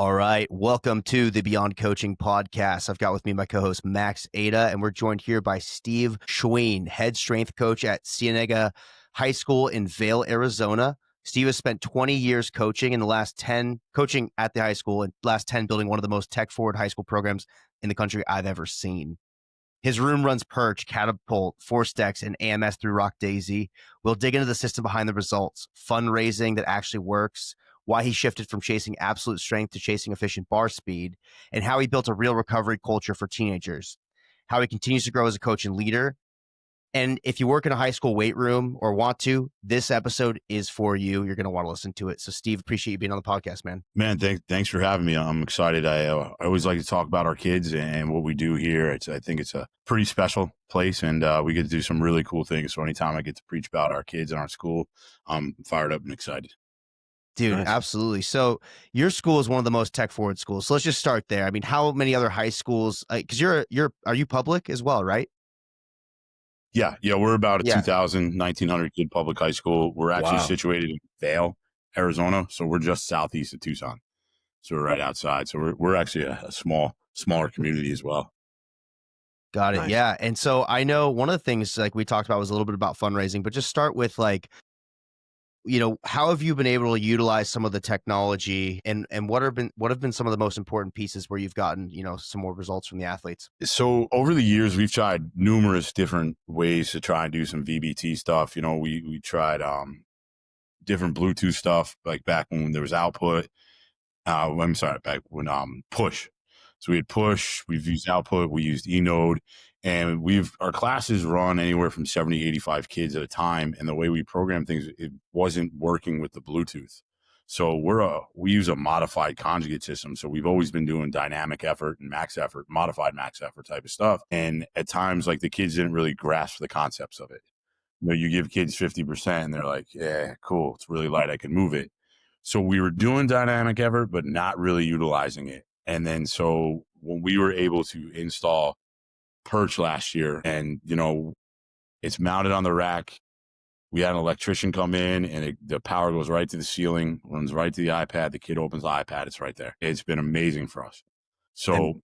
All right. Welcome to the Beyond Coaching podcast. I've got with me my co-host Max Ada, and we're joined here by Steve Schween, head strength coach at Cienega High School in Vail, Arizona. Steve has spent 20 years coaching in the last 10 coaching at the high school and last 10 building one of the most tech forward high school programs in the country I've ever seen. His room runs Perch, Catapult, ForceDecks, and AMS through RockDaisy. We'll dig into the system behind the results, fundraising that actually works, why he shifted from chasing absolute strength to chasing efficient bar speed, and how he built a real recovery culture for teenagers, how he continues to grow as a coach and leader. And if you work in a high school weight room or want to, this episode is for you. You're going to want to listen to it. So, Steve, appreciate you being on the podcast, man. Man, thanks for having me. I'm excited. I always like to talk about our kids and what we do here. I think it's a pretty special place, and we get to do some really cool things. So anytime I get to preach about our kids and our school, I'm fired up and excited. Dude, Nice. Absolutely. So your school is one of the most tech forward schools. So let's just start there. I mean, how many other high schools, because are you public as well, right? Yeah. We're about a 2,000, 1,900 kid public high school. We're actually situated in Vail, Arizona. So we're just southeast of Tucson. So we're right outside. So we're actually a smaller community as well. Got it. Nice. Yeah. And so I know one of the things like we talked about was a little bit about fundraising, but just start with how have you been able to utilize some of the technology and what have been some of the most important pieces where you've gotten, some more results from the athletes? So over the years, we've tried numerous different ways to try and do some VBT stuff. We tried different Bluetooth stuff, like back when there was output. Back when push. So we had push, we've used output, we used eNode, and our classes run anywhere from 70, 85 kids at a time. And the way we program things, it wasn't working with the Bluetooth. So we use a modified conjugate system. So we've always been doing dynamic effort and max effort, modified max effort type of stuff. And at times, like the kids didn't really grasp the concepts of it. You give kids 50% and they're like, yeah, cool. It's really light. I can move it. So we were doing dynamic effort, but not really utilizing it. And then so when we were able to install Perch last year and, it's mounted on the rack, we had an electrician come in and the power goes right to the ceiling, runs right to the iPad. The kid opens the iPad. It's right there. It's been amazing for us. So and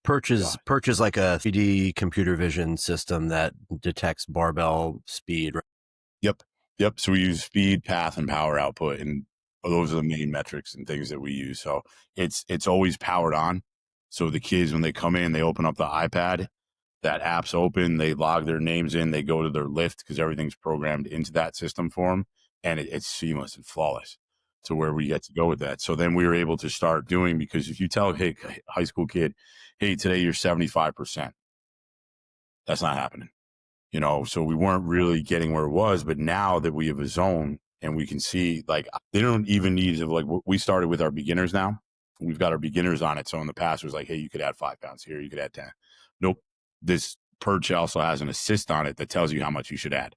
Perch is like a 3D computer vision system that detects barbell speed. Right? Yep. So we use speed, path, and power output, and those are the main metrics and things that we use. So it's always powered on. So the kids, when they come in, they open up the iPad, that app's open, they log their names in, they go to their lift because everything's programmed into that system for them, and it's seamless and flawless to where we get to go with that. So then we were able to start doing, because if you tell a high school kid, hey, today you're 75%, that's not happening. So we weren't really getting where it was, but now that we have a zone and we can see, like, they don't even need to, like, we started with our beginners now. We've got our beginners on it. So in the past, it was like, hey, you could add 5 pounds here, you could add 10. Nope. This Perch also has an assist on it that tells you how much you should add.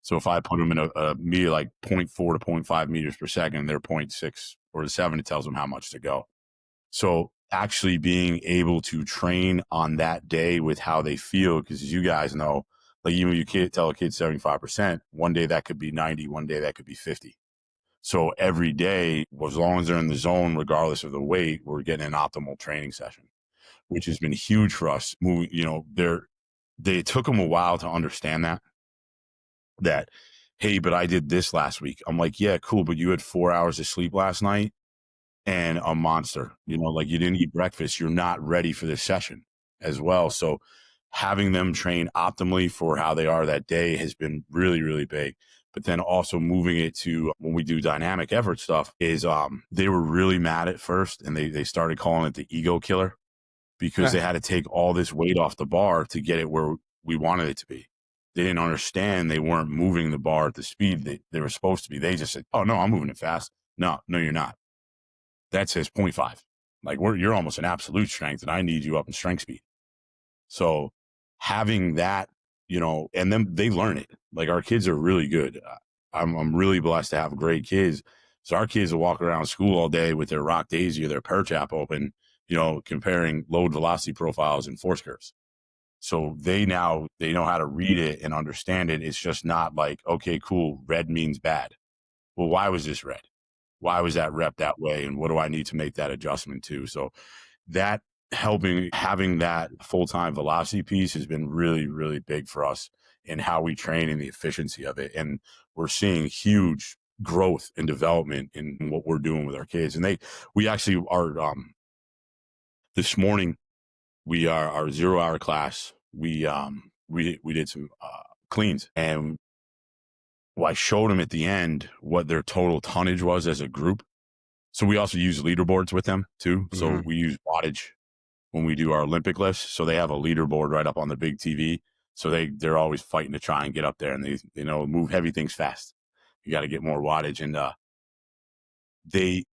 So if I put them in a meter like 0.4 to 0.5 meters per second, they're 0.6 or 7, it tells them how much to go. So actually being able to train on that day with how they feel, because as you guys know, like even you can't tell a kid 75%, one day that could be 90, one day that could be 50. So every day, as long as they're in the zone, regardless of the weight, we're getting an optimal training session, which has been huge for us. They took them a while to understand that, hey, but I did this last week. I'm like, yeah, cool. But you had 4 hours of sleep last night and a monster, like you didn't eat breakfast. You're not ready for this session as well. So having them train optimally for how they are that day has been really, really big. But then also moving it to when we do dynamic effort stuff is they were really mad at first, and they started calling it the ego killer, because they had to take all this weight off the bar to get it where we wanted it to be. They didn't understand they weren't moving the bar at the speed they were supposed to be. They just said, oh, no, I'm moving it fast. No, you're not. That says 0.5. Like you're almost an absolute strength, and I need you up in strength speed. So having that, and then they learn it. Like our kids are really good. I'm really blessed to have great kids. So our kids will walk around school all day with their RockDaisy or their Perch app open, comparing load velocity profiles and force curves. So they know how to read it and understand it. It's just not like, okay, cool, red means bad. Well, why was this red? why was that rep that way? And what do I need to make that adjustment to? So that having that full-time velocity piece has been really, really big for us in how we train and the efficiency of it. And we're seeing huge growth and development in what we're doing with our kids. And we actually are, this morning, our 0-hour class, we did some cleans, and I showed them at the end what their total tonnage was as a group. So we also use leaderboards with them too. So we use wattage when we do our Olympic lifts. So they have a leaderboard right up on the big TV. So they're always fighting to try and get up there, and they move heavy things fast. You got to get more wattage. And we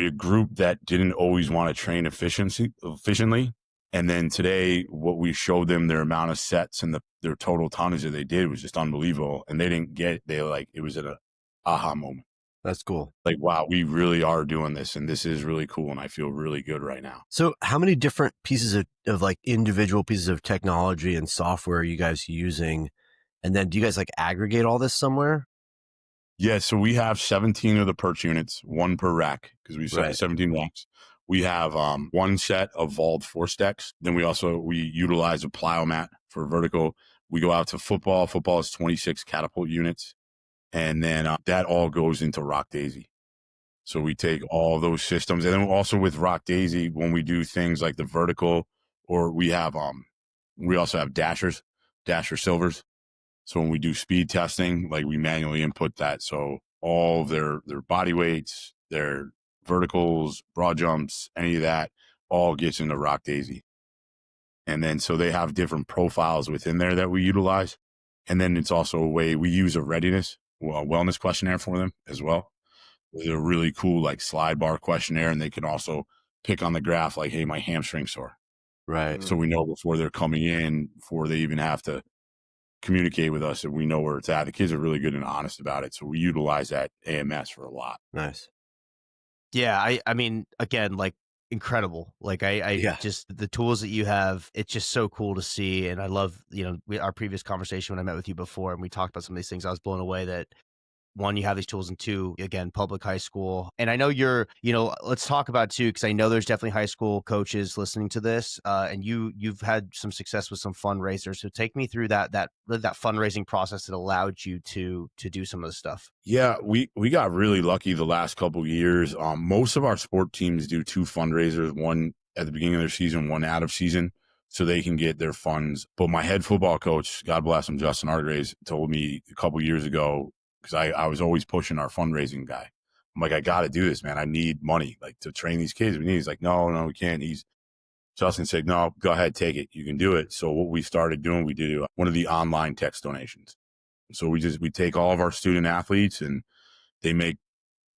had a group that didn't always want to train efficiently. And then today, what we showed them, their amount of sets and their total tonnage that they did was just unbelievable. And they didn't get it. It was an aha moment. That's cool. Like, wow, we really are doing this, and this is really cool, and I feel really good right now. So how many different pieces of like individual pieces of technology and software are you guys using? And then do you guys like aggregate all this somewhere? Yeah, so we have 17 of the Perch units, one per rack, because we set 17 racks. We have one set of Vail ForceDecks. Then we utilize a plyomat for vertical. We go out to football. Football is 26 Catapult units. And then that all goes into RockDaisy. So we take all those systems. And then also with RockDaisy, when we do things like the vertical, or we also have Dashr silvers. So when we do speed testing, like we manually input that. So all of their body weights, their verticals, broad jumps, any of that all gets into RockDaisy. And then so they have different profiles within there that we utilize. And then it's also a way we use a Readiness wellness questionnaire for them as well. It's a really cool like slide bar questionnaire, and they can also pick on the graph like, hey, my hamstring's sore. Right. So we know before they're coming in, before they even have to communicate with us, and we know where it's at. The kids are really good and honest about it. So we utilize that AMS for a lot. Nice. Yeah. I mean, again, like incredible. Like just the tools that you have, it's just so cool to see. And I love, our previous conversation when I met with you before and we talked about some of these things, I was blown away that one, you have these tools, and two, again, public high school. And I know let's talk about too, because I know there's definitely high school coaches listening to this, and you've had some success with some fundraisers. So take me through that fundraising process that allowed you to do some of this stuff. Yeah, we got really lucky the last couple of years. Most of our sport teams do 2 fundraisers, one at the beginning of their season, one out of season, so they can get their funds. But my head football coach, God bless him, Justin Argraves, told me a couple of years ago, because I was always pushing our fundraising guy. I'm like, I got to do this, man. I need money, like, to train these kids. He's like, no, we can't. Justin said, no, go ahead, take it. You can do it. So what we started doing, we did one of the online text donations. So we take all of our student athletes, and they make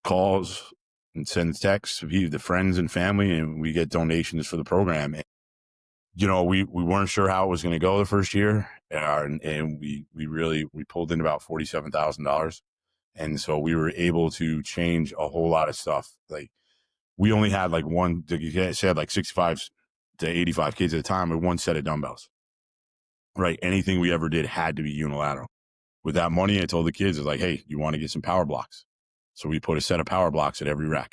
calls and send texts to the friends and family, and we get donations for the program. And, we weren't sure how it was going to go the first year, and we pulled in about $47,000. And so we were able to change a whole lot of stuff. Like, we only had like like 65 to 85 kids at a time with one set of dumbbells, right? Anything we ever did had to be unilateral. With that money, I told the kids, like, hey, you want to get some power blocks? So we put a set of power blocks at every rack.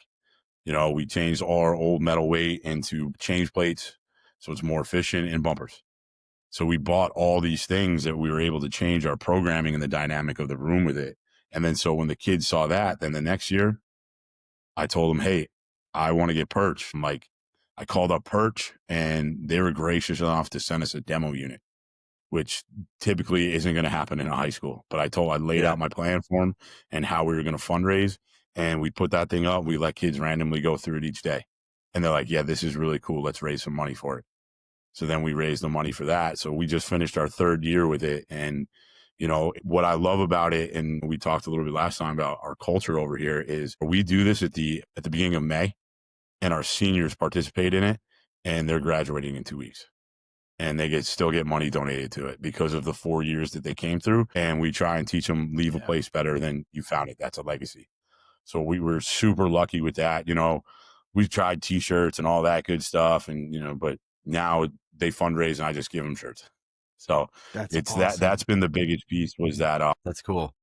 We changed all our old metal weight into change plates, so it's more efficient, and bumpers. So we bought all these things that we were able to change our programming and the dynamic of the room with it. And then so when the kids saw that, then the next year, I told them, hey, I want to get Perch. I called up Perch, and they were gracious enough to send us a demo unit, which typically isn't going to happen in a high school. But I laid out my plan for them and how we were going to fundraise. And we put that thing up. We let kids randomly go through it each day. And they're like, yeah, this is really cool. Let's raise some money for it. So then we raised the money for that. So we just finished our 3rd year with it. And, what I love about it, and we talked a little bit last time about our culture over here, is we do this at the beginning of May, and our seniors participate in it, and they're graduating in 2 weeks. And they still get money donated to it because of the 4 years that they came through. And we try and teach them, leave a place better than you found it. That's a legacy. So we were super lucky with that. We've tried t-shirts and all that good stuff. And, but now they fundraise and I just give them shirts. So it's awesome. That's been the biggest piece, was that. That's cool.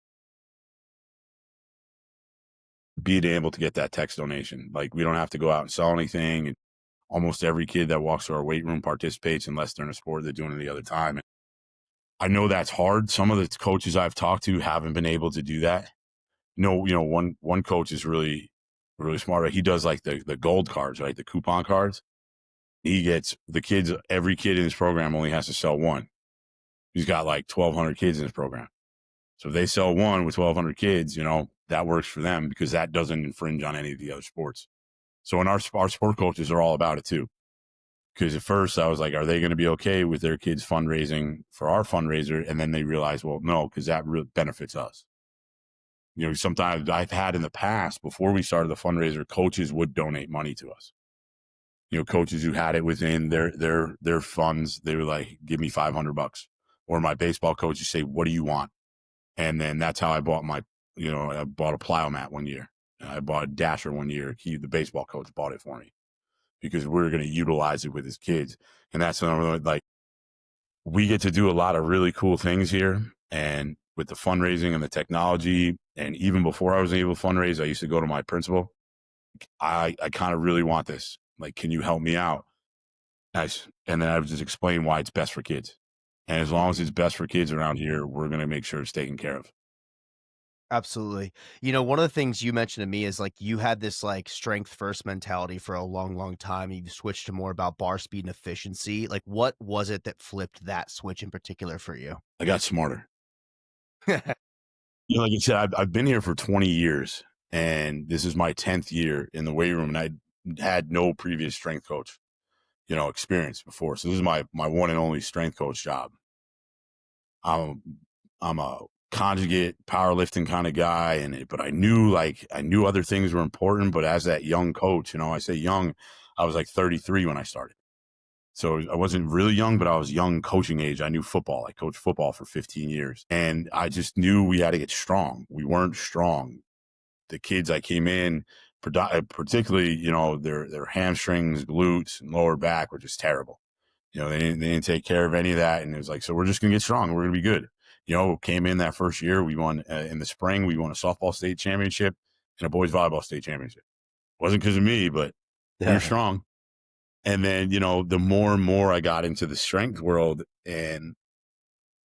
being able to get that text donation. Like, we don't have to go out and sell anything. And almost every kid that walks to our weight room participates unless they're in a sport they're doing it the other time. And I know that's hard. Some of the coaches I've talked to haven't been able to do that. One coach is really, really smart. Right? He does like the gold cards, right? The coupon cards. He gets the kids, every kid in his program only has to sell one. He's got like 1,200 kids in his program. So if they sell one with 1,200 kids, that works for them because that doesn't infringe on any of the other sports. So our sport coaches are all about it too. Because at first I was like, are they going to be okay with their kids fundraising for our fundraiser? And then they realized, well, no, because that really benefits us. Sometimes I've had in the past, before we started the fundraiser, coaches would donate money to us. Coaches who had it within their funds, they were like, give me $500. Or my baseball coach would say, what do you want? And then that's how I bought I bought a plyomat one year. I bought a Dashr one year. The baseball coach bought it for me because we were going to utilize it with his kids. And that's like, we get to do a lot of really cool things here. And with the fundraising and the technology, and even before I was able to fundraise, I used to go to my principal. I kind of really want this. Like, can you help me out? And then I would just explain why it's best for kids. And as long as it's best for kids around here, we're going to make sure it's taken care of. Absolutely. One of the things you mentioned to me is like you had this like strength first mentality for a long, long time. You switched to more about bar speed and efficiency. Like, what was it that flipped that switch in particular for you? I got smarter. Like I said, I've been here for 20 years and this is my 10th year in the weight room, and I had no previous strength coach, experience before. So this is my one and only strength coach job. I'm a conjugate powerlifting kind of guy, but I knew other things were important. But as that young coach, I say young, I was like 33 when I started. So I wasn't really young, but I was young coaching age. I knew football. I coached football for 15 years. And I just knew we had to get strong. We weren't strong. The kids I came in, particularly, their hamstrings, glutes, and lower back were just terrible. They didn't take care of any of that. And it was like, so we're just going to get strong. We're going to be good. Came in that first year. We won in the spring. We won a softball state championship and a boys volleyball state championship. Wasn't because of me, but we were strong. And then, the more and more I got into the strength world and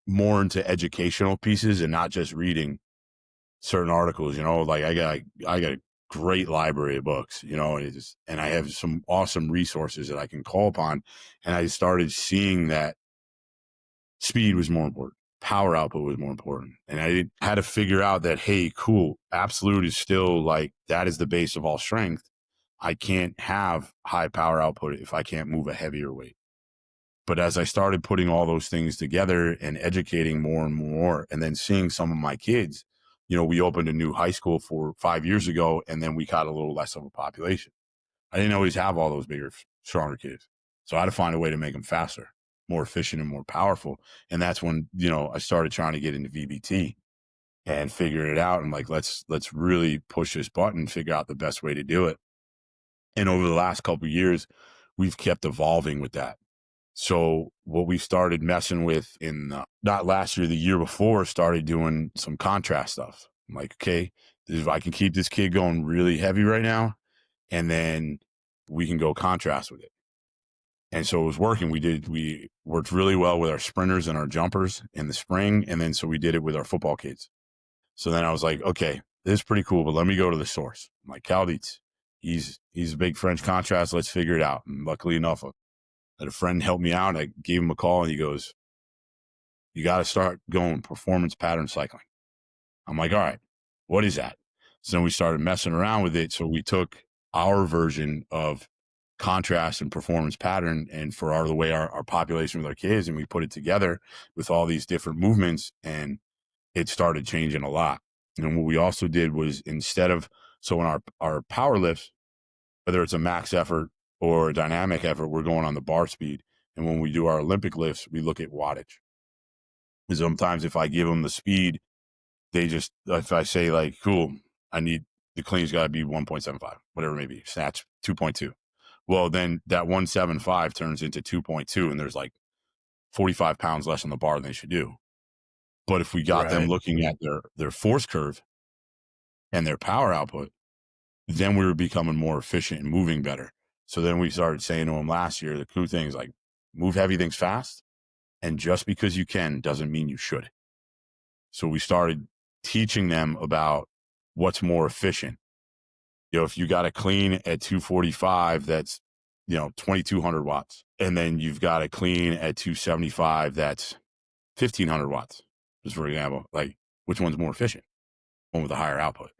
more into educational pieces and not just reading certain articles, like I got a great library of books, and I have some awesome resources that I can call upon. And I started seeing that speed was more important. Power output was more important. And I had to figure out that, hey, cool, absolute is still like, that is the base of all strength. I can't have high power output if I can't move a heavier weight. But as I started putting all those things together and educating more and more, and then seeing some of my kids, we opened a new high school 5 years ago, and then we got a little less of a population. I didn't always have all those bigger, stronger kids. So I had to find a way to make them faster, more efficient, and more powerful. And that's when, I started trying to get into VBT and figuring it out. And like, let's really push this button, figure out the best way to do it. And over the last couple of years, we've kept evolving with that. So what we started messing with not last year, the year before, started doing some contrast stuff. I'm like, okay, if I can keep this kid going really heavy right now, and then we can go contrast with it. And so it was working. We worked really well with our sprinters and our jumpers in the spring. And then so we did it with our football kids. So then I was like, okay, this is pretty cool, but let me go to the source. I'm like, Calditz, he's a big French contrast. Let's figure it out. And luckily enough, I had a friend help me out. I gave him a call and he goes, you got to start going performance pattern cycling. I'm like, all right, what is that? So then we started messing around with it. So we took our version of contrast and performance pattern and for the way our population with our kids, and we put it together with all these different movements, and it started changing a lot. And what we also did was so in our power lifts, whether it's a max effort or a dynamic effort, we're going on the bar speed. And when we do our Olympic lifts, we look at wattage. Because sometimes if I give them the speed, if I say like, cool, the clean's got to be 1.75, whatever it may be, snatch 2.2. Well, then that 175 turns into 2.2, and there's like 45 pounds less on the bar than they should do. But if we got them looking at their force curve and their power output, then we were becoming more efficient and moving better. So then we started saying to them last year, the cool thing is like, move heavy things fast. And just because you can doesn't mean you should. So we started teaching them about what's more efficient. If you got a clean at 245, that's, 2,200 watts. And then you've got a clean at 275, that's 1,500 watts, just for example. Like, which one's more efficient? One with a higher output.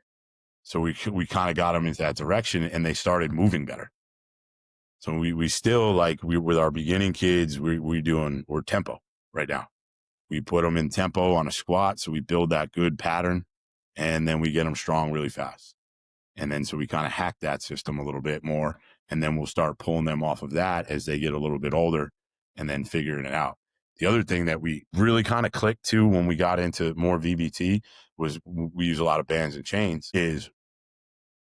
So we kind of got them into that direction, and they started moving better. So we still, like, with our beginning kids, we're tempo right now. We put them in tempo on a squat. So we build that good pattern, and then we get them strong really fast. And then, so we kind of hack that system a little bit more, and then we'll start pulling them off of that as they get a little bit older, and then figuring it out. The other thing that we really kind of clicked to when we got into more VBT was we use a lot of bands and chains, is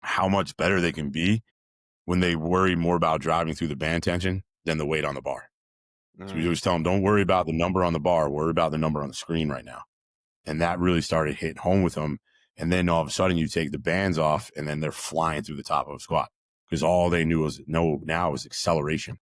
how much better they can be when they worry more about driving through the band tension than the weight on the bar. So we always tell them, don't worry about the number on the bar, worry about the number on the screen right now. And that really started hitting home with them. And then all of a sudden you take the bands off, and then they're flying through the top of a squat because all they know now is acceleration.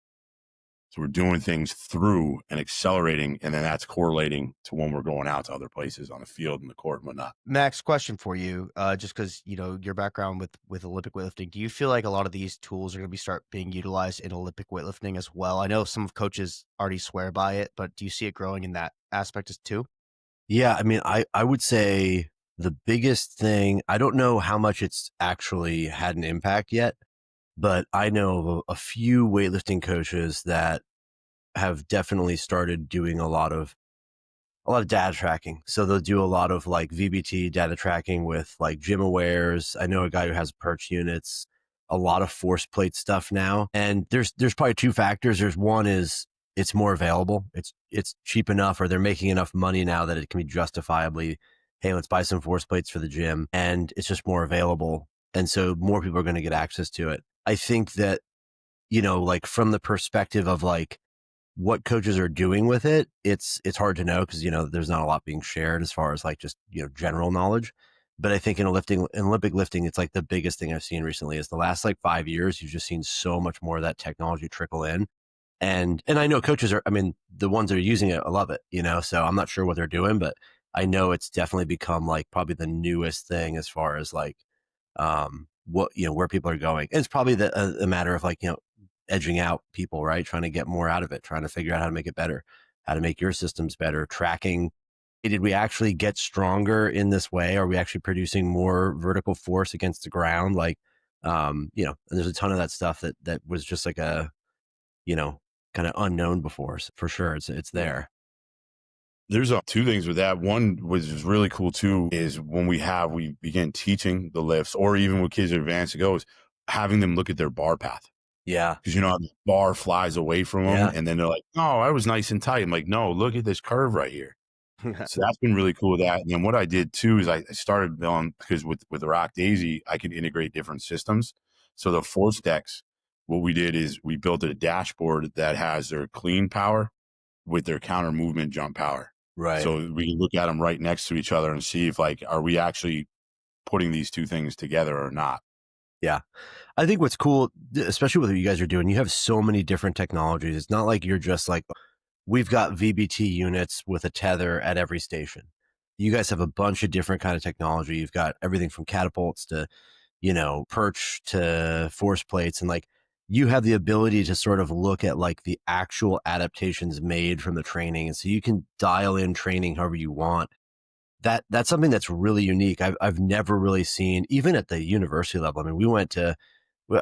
So we're doing things through and accelerating, and then that's correlating to when we're going out to other places on the field and the court and whatnot. Max, question for you, just because, your background with Olympic weightlifting, do you feel like a lot of these tools are going to start being utilized in Olympic weightlifting as well? I know some coaches already swear by it, but do you see it growing in that aspect too? Yeah, I mean, I would say the biggest thing, I don't know how much it's actually had an impact yet, but I know of a few weightlifting coaches that have definitely started doing a lot of data tracking. So they'll do a lot of like VBT data tracking with like gym awares. I know a guy who has Perch units, a lot of force plate stuff now. And there's probably two factors. There's one is it's more available. It's cheap enough, or they're making enough money now that it can be justifiably, hey, let's buy some force plates for the gym, and it's just more available. And so more people are going to get access to it. I think that, like from the perspective of like what coaches are doing with it, it's hard to know because, there's not a lot being shared as far as like just, general knowledge. But I think in Olympic lifting, it's like the biggest thing I've seen recently is the last like 5 years, you've just seen so much more of that technology trickle in. And I know coaches are, I mean, the ones that are using it, I love it, so I'm not sure what they're doing, but I know it's definitely become like probably the newest thing as far as like, what, where people are going. And it's probably a matter of like, edging out people, right? Trying to get more out of it, trying to figure out how to make it better, how to make your systems better, tracking. Did we actually get stronger in this way? Are we actually producing more vertical force against the ground? Like, and there's a ton of that stuff that was just like a, kind of unknown before. So for sure. It's there. There's two things with that. One was really cool too, is when we begin teaching the lifts, or even with kids advanced, it goes having them look at their bar path. Yeah. Because, the bar flies away from them, and then they're like, oh, I was nice and tight. I'm like, no, look at this curve right here. So that's been really cool with that. And then what I did too is I started on, because with the RockDaisy, I could integrate different systems. So the ForceDecks, what we did is we built a dashboard that has their clean power with their counter movement jump power. Right. So we can look at them right next to each other and see if like, are we actually putting these two things together or not? Yeah. I think what's cool, especially with what you guys are doing, you have so many different technologies. It's not like you're just like, we've got VBT units with a tether at every station. You guys have a bunch of different kind of technology. You've got everything from catapults to, Perch to force plates. And like, you have the ability to sort of look at like the actual adaptations made from the training. And so you can dial in training however you want. That's something that's really unique. I've never really seen, even at the university level. I mean,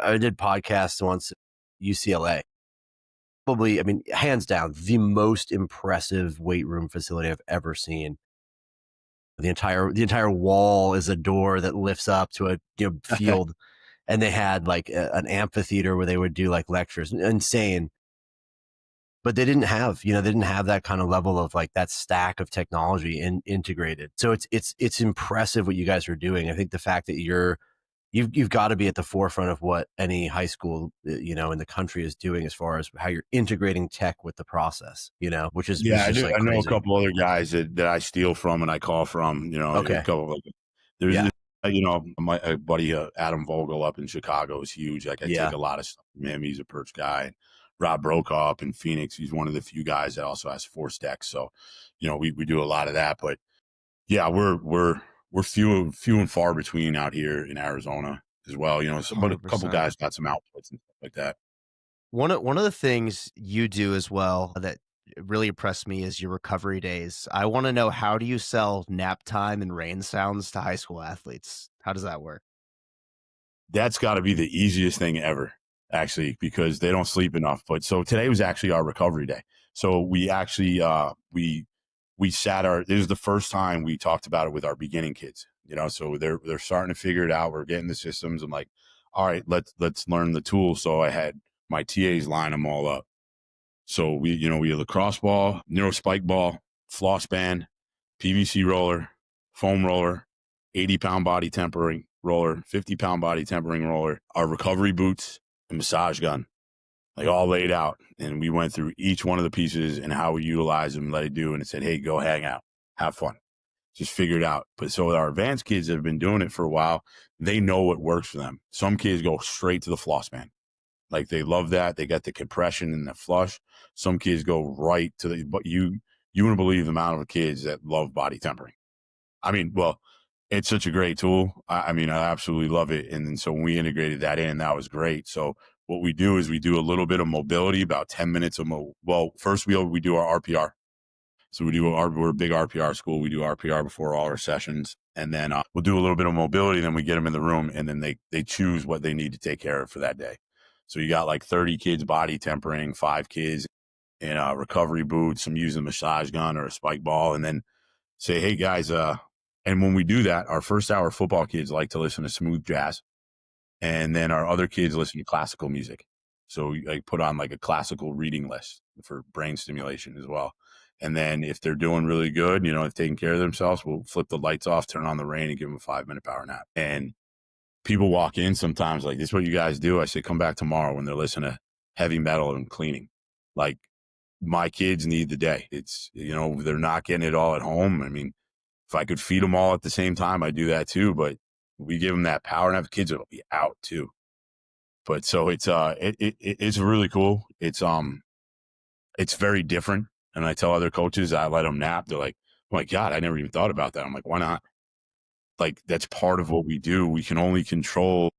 I did podcasts once at UCLA. Probably, I mean, hands down, the most impressive weight room facility I've ever seen. The entire wall is a door that lifts up to a field, and they had like an amphitheater where they would do like lectures. Insane. But they didn't have that kind of level of like that stack of technology integrated. So it's impressive what you guys are doing. I think the fact that you've got to be at the forefront of what any high school, in the country is doing as far as how you're integrating tech with the process, which is, I just do. like I know crazy. a couple other guys that I steal from and I call from, Okay. a couple of, My buddy Adam Vogel up in Chicago is huge. Like I take Yeah. a lot of stuff from him. He's a Perch guy. Rob Brokaw up in Phoenix, he's one of the few guys that also has ForceDecks. So, we do a lot of that. But yeah, we're few and far between out here in Arizona as well. But a couple 100%. guys got some outputs and stuff like that. One of the things you do as well that really impressed me is your recovery days. I want to know, how do you sell nap time and rain sounds to high school athletes? How does that work? That's got to be the easiest thing ever, actually, because they don't sleep enough. But so today was actually our recovery day. So we actually we sat this is the first time we talked about it with our beginning kids. So they're starting to figure it out. We're getting the systems. I'm like, all right, let's learn the tools. So I had my TAs line them all up. So we had lacrosse ball, neuro spike ball, floss band, PVC roller, foam roller, 80-pound body tempering roller, 50-pound body tempering roller, our recovery boots, and massage gun, like all laid out. And we went through each one of the pieces and how we utilize them, let it do. And it said, hey, go hang out, have fun, just figure it out. But so our advanced kids that have been doing it for a while, they know what works for them. Some kids go straight to the floss band. Like they love that. They got the compression and the flush. Some kids go right to but you wouldn't believe the amount of kids that love body tempering. I mean, well, it's such a great tool. I absolutely love it. And then so when we integrated that in, that was great. So what we do is we do a little bit of mobility, about 10 minutes of first we do our RPR. So we're a big RPR school. We do RPR before all our sessions. And then we'll do a little bit of mobility. Then we get them in the room and then they choose what they need to take care of for that day. So you got like 30 kids body tempering, 5 kids in recovery boots, some using a massage gun or a spike ball, and then say, hey guys, and when we do that, our first hour football kids like to listen to smooth jazz. And then our other kids listen to classical music. So we like put on like a classical reading list for brain stimulation as well. And then if they're doing really good, if taking care of themselves, we'll flip the lights off, turn on the rain, and give them a 5-minute power nap. And people walk in sometimes like, this is what you guys do. I say, come back tomorrow when they're listening to heavy metal and cleaning. Like my kids need the day. It's, they're not getting it all at home. I mean, if I could feed them all at the same time, I'd do that too. But we give them that power and have kids that'll be out too. But so it's it's really cool. It's very different. And I tell other coaches, I let them nap. They're like, oh my God, I never even thought about that. I'm like, why not? Like that's part of what we do. We can only control,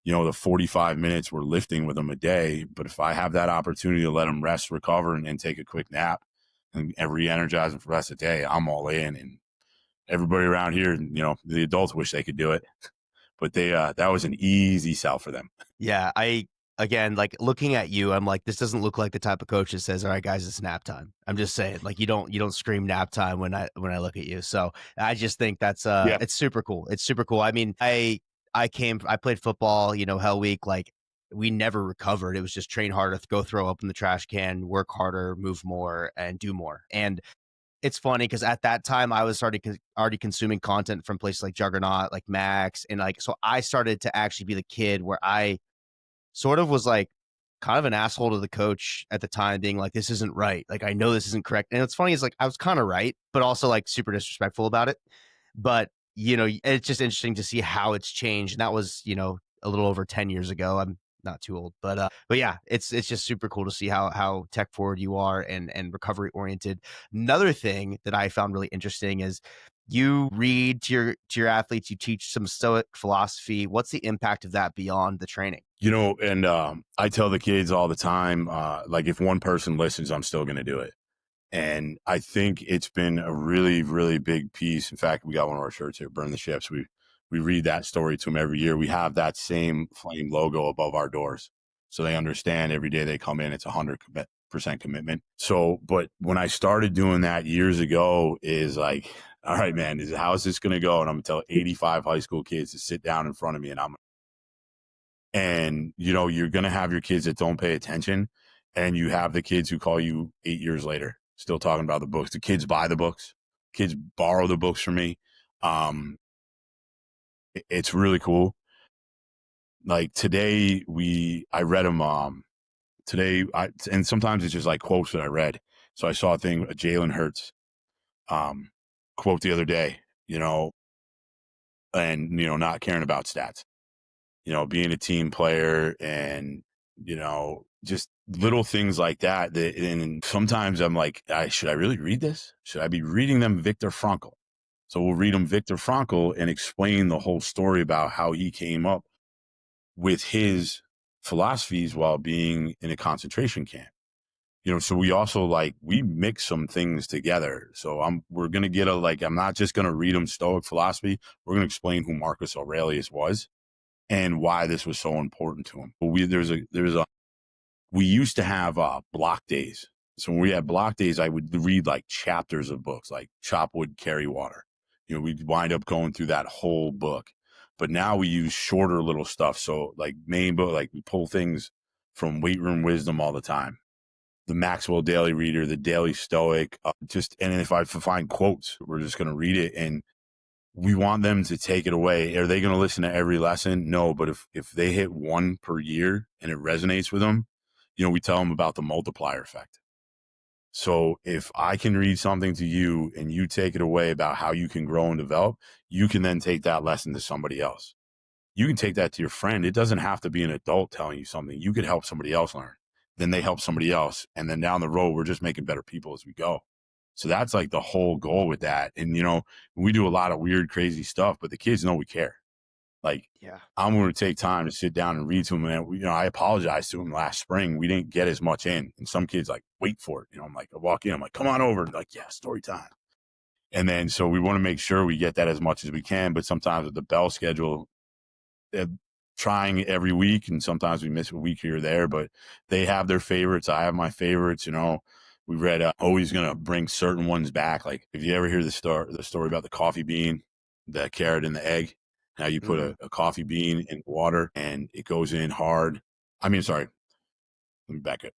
the 45 minutes we're lifting with them a day. But if I have that opportunity to let them rest, recover, and take a quick nap and re-energize them for the rest of the day, I'm all in. And everybody around here, the adults wish they could do it, but that was an easy sell for them. Yeah, again, like looking at you, I'm like, this doesn't look like the type of coach that says, all right, guys, it's nap time. I'm just saying, like, you don't scream nap time when I look at you. So I just think that's it's super cool. It's super cool. I mean, I played football, Hell Week, like we never recovered. It was just train harder, go throw up in the trash can, work harder, move more, and do more. And it's funny because at that time I was already consuming content from places like Juggernaut, like Max, and like so I started to actually be the kid where I sort of was like kind of an asshole to the coach at the time, being like, this isn't right. Like, I know this isn't correct. And it's funny, is like I was kind of right, but also like super disrespectful about it. But it's just interesting to see how it's changed. And that was, a little over 10 years ago. I'm not too old, but yeah, it's just super cool to see how tech forward you are and recovery oriented. Another thing that I found really interesting is you read to your athletes, you teach some stoic philosophy. What's the impact of that beyond the training? And I tell the kids all the time, like if one person listens, I'm still going to do it. And I think it's been a really, really big piece. In fact, we got one of our shirts here, Burn the Ships. We read that story to them every year. We have that same flame logo above our doors. So they understand every day they come in, it's 100% commitment. So, but when I started doing that years ago is like, all right, man, how is this going to go? And I'm going to tell 85 high school kids to sit down in front of me and you're going to have your kids that don't pay attention. And you have the kids who call you 8 years later, still talking about the books. The kids buy the books. Kids borrow the books from me. It's really cool. Like today, I read them. Today, and sometimes it's just like quotes that I read. So I saw a Jalen Hurts quote the other day. and, not caring about stats, being a team player and, just little things like that. And sometimes I'm like, should I really read this? Should I be reading them Viktor Frankl? So we'll read them Viktor Frankl and explain the whole story about how he came up with his philosophies while being in a concentration camp. So we also we mix some things together. So we're going to get I'm not just going to read them Stoic philosophy. We're going to explain who Marcus Aurelius was and why this was so important to him. But we used to have block days. So when we had block days, I would read chapters of books, like Chop Wood, Carry Water. We'd wind up going through that whole book. But now we use shorter little stuff. So main book, we pull things from Weight Room Wisdom all the time. The Maxwell Daily Reader, the Daily Stoic, and if I find quotes, we're just going to read it, and we want them to take it away. Are they going to listen to every lesson? No, but if they hit one per year and it resonates with them, we tell them about the multiplier effect. So if I can read something to you and you take it away about how you can grow and develop, you can then take that lesson to somebody else. You can take that to your friend. It doesn't have to be an adult telling you something. You could help somebody else learn. Then they help somebody else. And then down the road, we're just making better people as we go. So that's the whole goal with that. And, we do a lot of weird, crazy stuff, but the kids know we care. I'm going to take time to sit down and read to them. And, I apologized to them last spring. We didn't get as much in. And some kids wait for it. I'm I walk in, I'm come on over. And yeah, story time. And then, so we want to make sure we get that as much as we can. But sometimes with the bell schedule, trying every week, and sometimes we miss a week here or there, but they have their favorites. I have my favorites. We read always going to bring certain ones back. If you ever hear the story about the coffee bean, the carrot, and the egg, how you put a coffee bean in water and it goes in hard. Sorry, let me back up.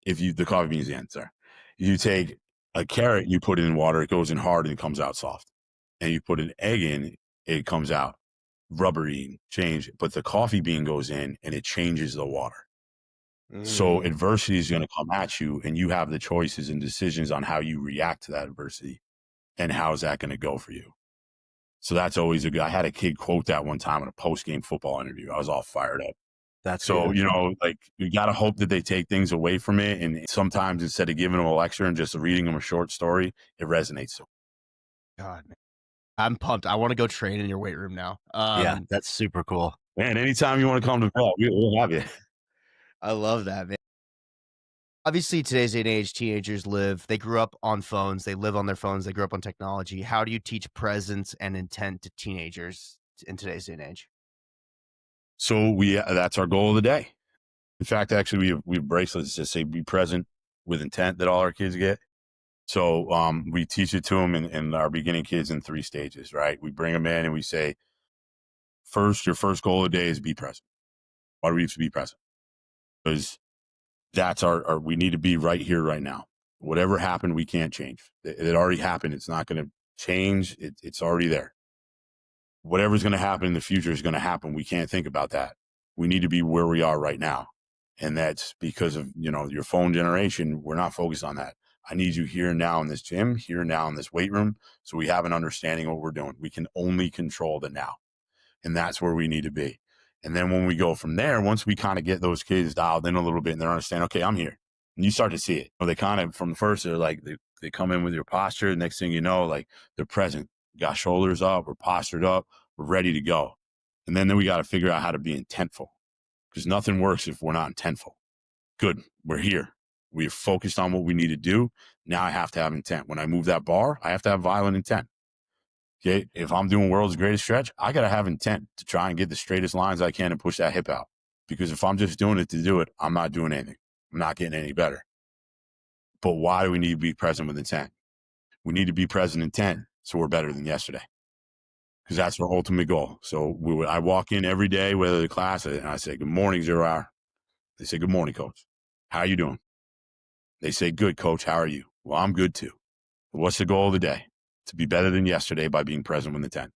The coffee bean is the end, sorry. You take a carrot, you put it in water, it goes in hard and it comes out soft. And you put an egg in, it comes out rubbery, change. But the coffee bean goes in and it changes the water. So adversity is going to come at you, and you have the choices and decisions on how you react to that adversity and how is that going to go for you. So that's always I had a kid quote that one time in a post-game football interview. I was all fired up. That's so, good. You got to hope that they take things away from it. And sometimes instead of giving them a lecture and just reading them a short story, it resonates. God, man. I'm pumped. I want to go train in your weight room now. Yeah, that's super cool. Man, anytime you want to come to Vail, we'll have you. I love that, man. Obviously, today's day and age, teenagers they grew up on phones. They live on their phones. They grew up on technology. How do you teach presence and intent to teenagers in today's day and age? So that's our goal of the day. In fact, actually, we have bracelets that say "Be present with intent" that all our kids get. So we teach it to them in our beginning kids in 3 stages, right? We bring them in and we say, your first goal of the day is be present. Why do we have to be present? Because that's we need to be right here, right now. Whatever happened, we can't change. It already happened. It's not going to change. It's already there. Whatever's going to happen in the future is going to happen. We can't think about that. We need to be where we are right now. And that's because of, your phone generation. We're not focused on that. I need you here now in this gym, here now in this weight room. So we have an understanding of what we're doing. We can only control the now. And that's where we need to be. And then when we go from there, once we kind of get those kids dialed in a little bit and they understand, okay, I'm here. And you start to see it. They kind of, from the first, they're they come in with your posture. The next thing you know, they're present. Got shoulders up, we're postured up, we're ready to go. And then we got to figure out how to be intentful, because nothing works if we're not intentful. Good, we're here. We're focused on what we need to do. Now I have to have intent. When I move that bar, I have to have violent intent. Okay, if I'm doing world's greatest stretch, I got to have intent to try and get the straightest lines I can and push that hip out. Because if I'm just doing it to do it, I'm not doing anything. I'm not getting any better. But why do we need to be present with intent? We need to be present intent so we're better than yesterday. Because that's our ultimate goal. So I walk in every day, whether the class, and I say, "Good morning, 0 hour." They say, "Good morning, coach. How are you doing?" They say, "Good, coach. How are you?" Well, I'm good too. What's the goal of the day? To be better than yesterday by being present with intent.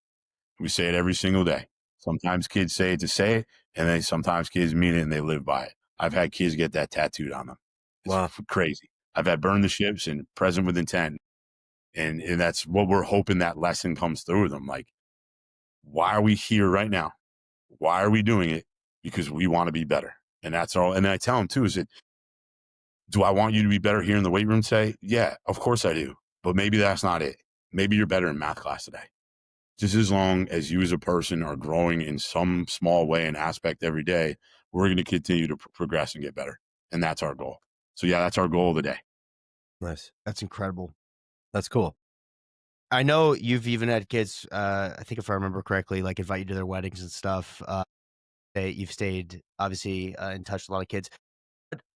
We say it every single day. Sometimes kids say it to say it, and then sometimes kids mean it and they live by it. I've had kids get that tattooed on them. It's Wow. crazy. I've had burn the ships and present with intent. And that's what we're hoping that lesson comes through them. Why are we here right now? Why are we doing it? Because we want to be better. And that's all. And I tell them too, is that, do I want you to be better here in the weight room today? Yeah, of course I do. But maybe that's not it. Maybe you're better in math class today. Just as long as you as a person are growing in some small way and aspect every day, we're going to continue to progress and get better. And that's our goal. So yeah, that's our goal of the day. Nice. That's incredible. That's cool. I know you've even had kids, I think if I remember correctly, like invite you to their weddings and stuff. You've stayed obviously in touch with a lot of kids.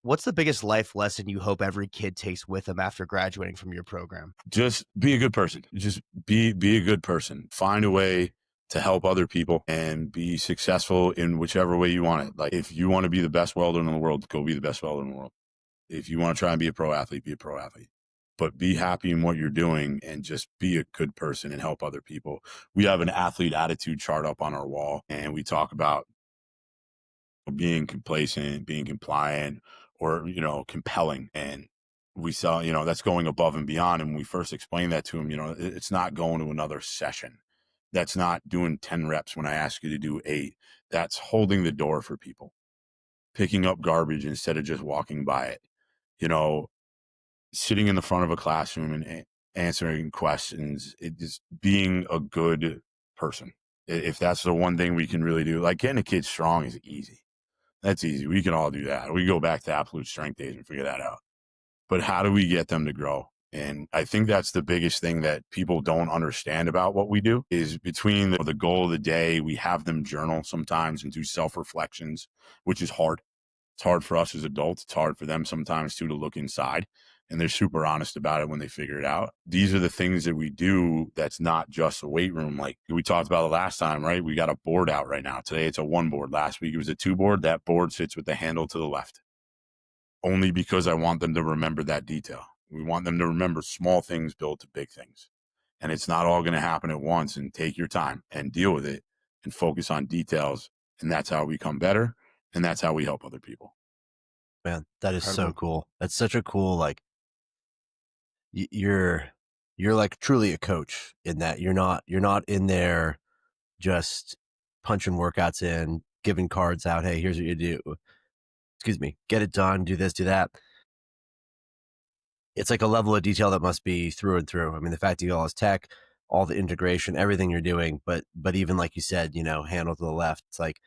What's the biggest life lesson you hope every kid takes with them after graduating from your program? Just be a good person. Just be a good person. Find a way to help other people and be successful in whichever way you want it. Like if you want to be the best welder in the world, go be the best welder in the world. If you want to try and be a pro athlete, be a pro athlete. But be happy in what you're doing and just be a good person and help other people. We have an athlete attitude chart up on our wall, and we talk about being complacent, being compliant, or, compelling. And we saw, that's going above and beyond. And when we first explained that to him, it's not going to another session. That's not doing 10 reps when I ask you to do 8. That's holding the door for people, picking up garbage instead of just walking by it, sitting in the front of a classroom and answering questions. It just being a good person. If that's the one thing we can really do, like getting a kid strong is easy. That's easy. We can all do that. We go back to absolute strength days and figure that out. But how do we get them to grow? And I think that's the biggest thing that people don't understand about what we do is between the goal of the day, we have them journal sometimes and do self-reflections, which is hard. It's hard for us as adults. It's hard for them sometimes too to look inside. And they're super honest about it when they figure it out. These are the things that we do that's not just a weight room. Like we talked about the last time, right? We got a board out right now. Today it's a 1 board. Last week it was a 2 board. That board sits with the handle to the left. Only because I want them to remember that detail. We want them to remember small things build to big things. And it's not all going to happen at once, and take your time and deal with it and focus on details. And that's how we become better. And that's how we help other people. Man, that is so Incredible. cool. That's such a cool, like, you're like truly a coach in that you're not in there just punching workouts in, giving cards out. Hey, here's what you do. Excuse me, get it done, do this, do that. It's like a level of detail that must be through and through. I mean, the fact that you all this tech, all the integration, everything you're doing, but even like you said, handle to the left. It's like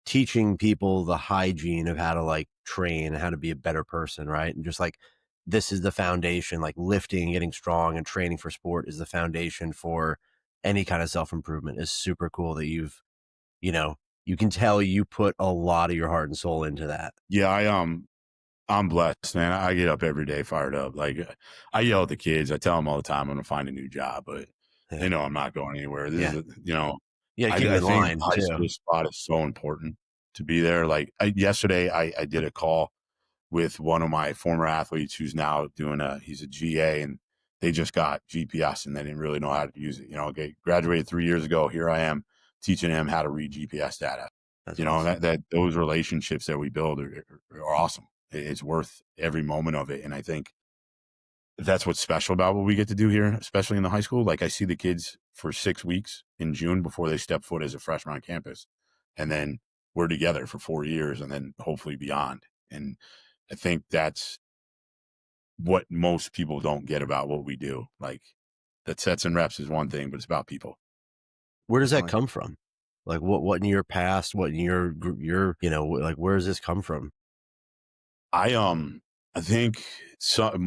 teaching people the hygiene of how to like train and how to be a better person, right? And just like this is the foundation, like lifting, getting strong and training for sport is the foundation for any kind of self-improvement. Is super cool that you've, you can tell you put a lot of your heart and soul into that. Yeah, I'm blessed, man. I get up every day fired up. Like I yell at the kids. I tell them all the time I'm going to find a new job, but they know I'm not going anywhere. This is, Yeah, I keep them in think line the high too. school spot is so important to be there. Like yesterday, I did a call with one of my former athletes who's now he's a GA, and they just got GPS and they didn't really know how to use it. Okay, graduated 3 years ago. Here I am teaching him how to read GPS data. That's awesome. that those relationships that we build are awesome. It's worth every moment of it. And I think that's what's special about what we get to do here, especially in the high school. Like I see the kids for 6 weeks in June before they step foot as a freshman on campus. And then we're together for 4 years and then hopefully beyond. And I think that's what most people don't get about what we do. Like that sets and reps is one thing, but it's about people. Where does that Definitely. come from? Like what in your past, what in your, like, where does this come from? I think I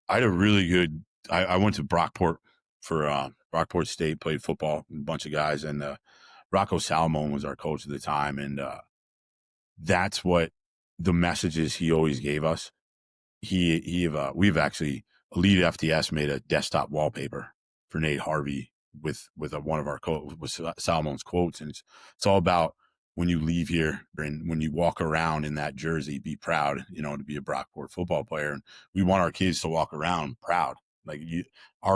had a really good, I went to Brockport for Brockport State, played football, a bunch of guys, and Rocco Salomon was our coach at the time. And that's what the messages he always gave us. We've actually, Elite FTS made a desktop wallpaper for Nate Harvey with one of our with Salomon's quotes. And it's all about when you leave here and when you walk around in that jersey, be proud, to be a Brockport football player. And we want our kids to walk around proud. Like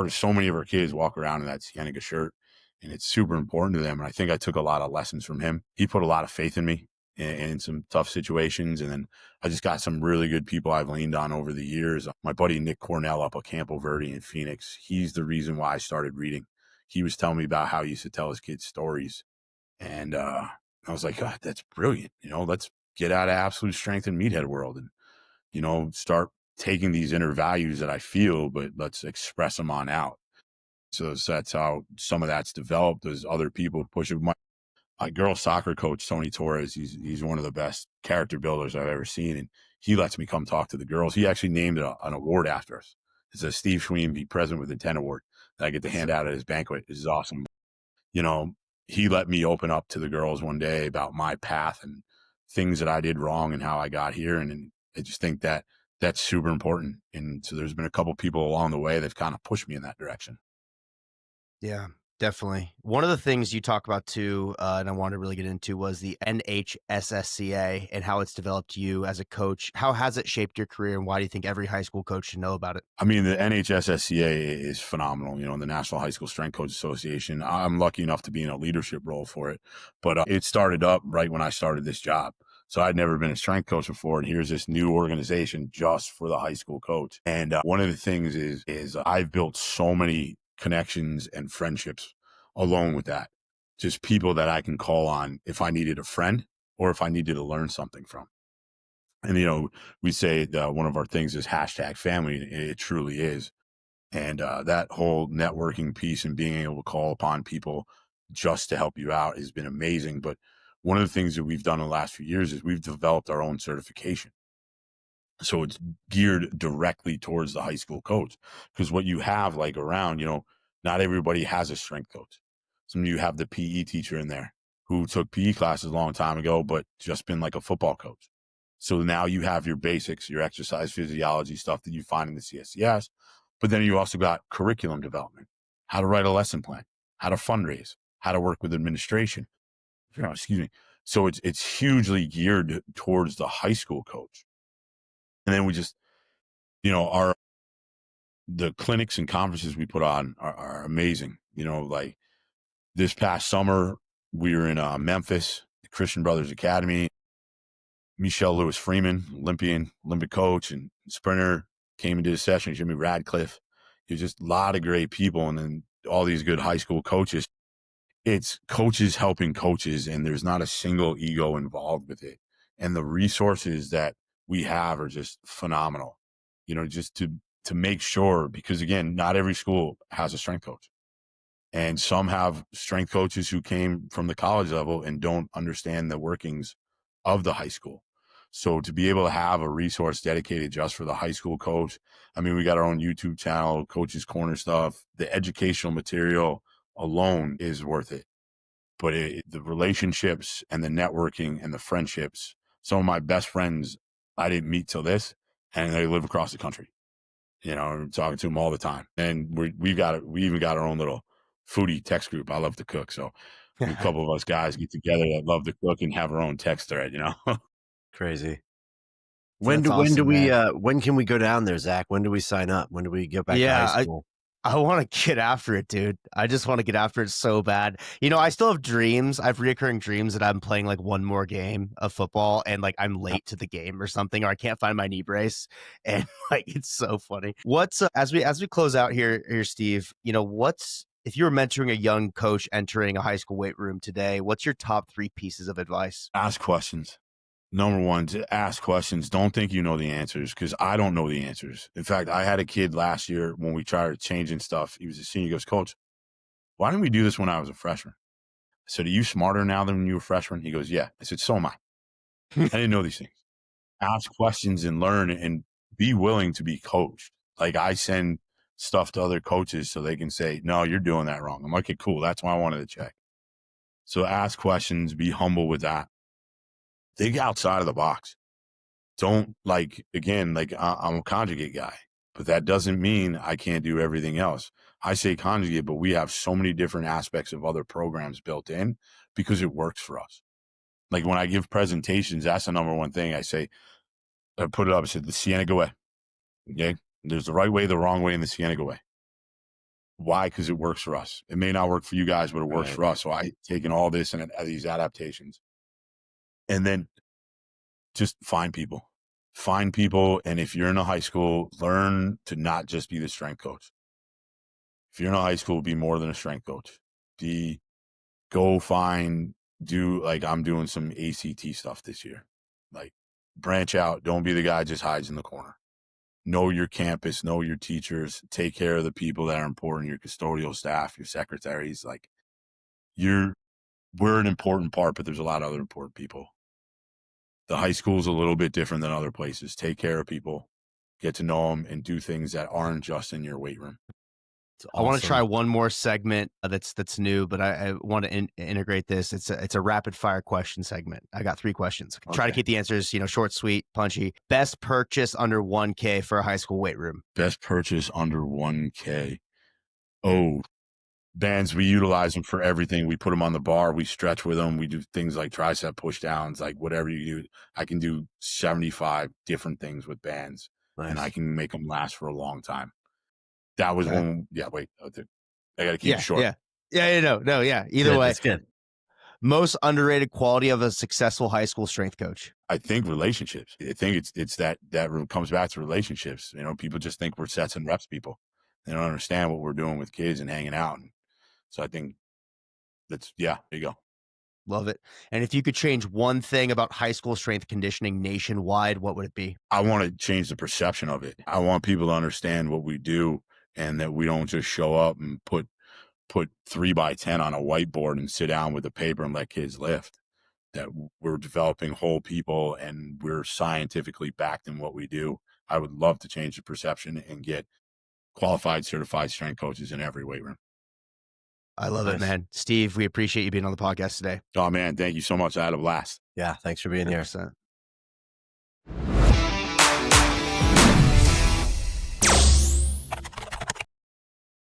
so many of our kids walk around in that Cienega shirt, and it's super important to them. And I think I took a lot of lessons from him. He put a lot of faith in me in some tough situations. And then I just got some really good people I've leaned on over the years. My buddy Nick Cornell up at Campo Verde in Phoenix, he's the reason why I started reading. he was telling me about how he used to tell his kids stories. And I was like, God, that's brilliant. Let's get out of absolute strength and meathead world and, start taking these inner values that I feel, but let's express them on out. So that's how some of that's developed. There's other people pushing. My girls soccer coach, Tony Torres, he's one of the best character builders I've ever seen. And he lets me come talk to the girls. He actually named an award after us. It's a Steve Schween Be Present with Intent Award that I get to hand out at his banquet. This is awesome. He let me open up to the girls one day about my path and things that I did wrong and how I got here. And I just think that that's super important. And so there's been a couple people along the way that kind of pushed me in that direction. Yeah, definitely. One of the things you talk about too, and I wanted to really get into, was the NHSSCA and how it's developed you as a coach. How has it shaped your career, and why do you think every high school coach should know about it? I mean, the NHSSCA is phenomenal, the National High School Strength Coach Association. I'm lucky enough to be in a leadership role for it, but it started up right when I started this job. So I'd never been a strength coach before, and here's this new organization just for the high school coach. And one of the things is I've built so many connections and friendships alone with that. Just people that I can call on if I needed a friend or if I needed to learn something from. And, we say one of our things is #family. It truly is. And that whole networking piece and being able to call upon people just to help you out has been amazing. But one of the things that we've done in the last few years is we've developed our own certification. So it's geared directly towards the high school coach, because what you have like around, not everybody has a strength coach. Some of you have the PE teacher in there who took PE classes a long time ago, but just been like a football coach. So now you have your basics, your exercise physiology stuff that you find in the CSCS, but then you also got curriculum development, how to write a lesson plan, how to fundraise, how to work with administration. Excuse me. So it's hugely geared towards the high school coach. And then we just, the clinics and conferences we put on are amazing. Like this past summer, we were in Memphis, the Christian Brothers Academy. Michelle Lewis Freeman, Olympic coach and sprinter, came into the session. Jimmy Radcliffe. There's just a lot of great people. And then all these good high school coaches. It's coaches helping coaches, and there's not a single ego involved with it. And the resources that we have are just phenomenal, just to make sure, because again, not every school has a strength coach. And some have strength coaches who came from the college level and don't understand the workings of the high school. So to be able to have a resource dedicated just for the high school coach, I mean, we got our own YouTube channel, Coach's Corner stuff. The educational material alone is worth it. But the relationships and the networking and the friendships, some of my best friends I didn't meet till this, and they live across the country. I'm talking to them all the time. And we even got our own little foodie text group. I love to cook. So a couple of us guys get together that love to cook and have our own text thread, Crazy. When can we go down there, Zach? When do we sign up? When do we get back to high school? I want to get after it, dude. I just want to get after it so bad. I still have dreams. I have reoccurring dreams that I'm playing like one more game of football and like I'm late to the game or something, or I can't find my knee brace. And like, it's so funny. What's as we close out here, Steve, if you were mentoring a young coach entering a high school weight room today, what's your top 3 pieces of advice? Ask questions. Number one, to ask questions. Don't think you know the answers, because I don't know the answers. In fact, I had a kid last year when we tried changing stuff. He was a senior. He goes, Coach, why didn't we do this when I was a freshman? I said, are you smarter now than when you were a freshman? He goes, yeah. I said, so am I. I didn't know these things. Ask questions and learn, and be willing to be coached. Like I send stuff to other coaches so they can say, no, you're doing that wrong. I'm like, okay, cool. That's why I wanted to check. So ask questions, be humble with that. Think outside of the box. Don't I'm a conjugate guy, but that doesn't mean I can't do everything else. I say conjugate, but we have so many different aspects of other programs built in because it works for us. Like when I give presentations, that's the number one thing I say. I put it up, I said the Cienega way. Okay. There's the right way, the wrong way, and the Cienega way. Why? Because it works for us. It may not work for you guys, but it works for us. So I taken all this and these adaptations. And then just find people. And if you're in a high school, learn to not just be the strength coach. if you're in a high school, be more than a strength coach. Go find, do like I'm doing some ACT stuff this year. Like branch out. Don't be the guy just hides in the corner. Know your campus, know your teachers, take care of the people that are important, your custodial staff, your secretaries. Like we're an important part, but there's a lot of other important people. The high school is a little bit different than other places. Take care of people, get to know them, and do things that aren't just in your weight room. I want to try one more segment that's new, but I want to integrate this. It's a rapid fire question segment. I got 3 questions. Okay. Try to keep the answers, short, sweet, punchy. Best purchase under $1K for a high school weight room. Best purchase under $1K. Oh, bands, we utilize them for everything. We put them on the bar. We stretch with them. We do things like tricep push downs, like whatever you do. I can do 75 different things with bands, and I can make them last for a long time. That was one. Yeah, wait. I got to keep it short. No. Either way, it's good. Most underrated quality of a successful high school strength coach. I think relationships. I think it's that comes back to relationships. People just think we're sets and reps people. They don't understand what we're doing with kids and hanging out. And so I think there you go. Love it. And if you could change one thing about high school strength conditioning nationwide, what would it be? I want to change the perception of it. I want people to understand what we do and that we don't just show up and put 3x10 on a whiteboard and sit down with a paper and let kids lift. That we're developing whole people and we're scientifically backed in what we do. I would love to change the perception and get qualified, certified strength coaches in every weight room. I love it, man. Steve, we appreciate you being on the podcast today. Oh, man. Thank you so much. I had a blast. Yeah. Thanks for being 100%. here.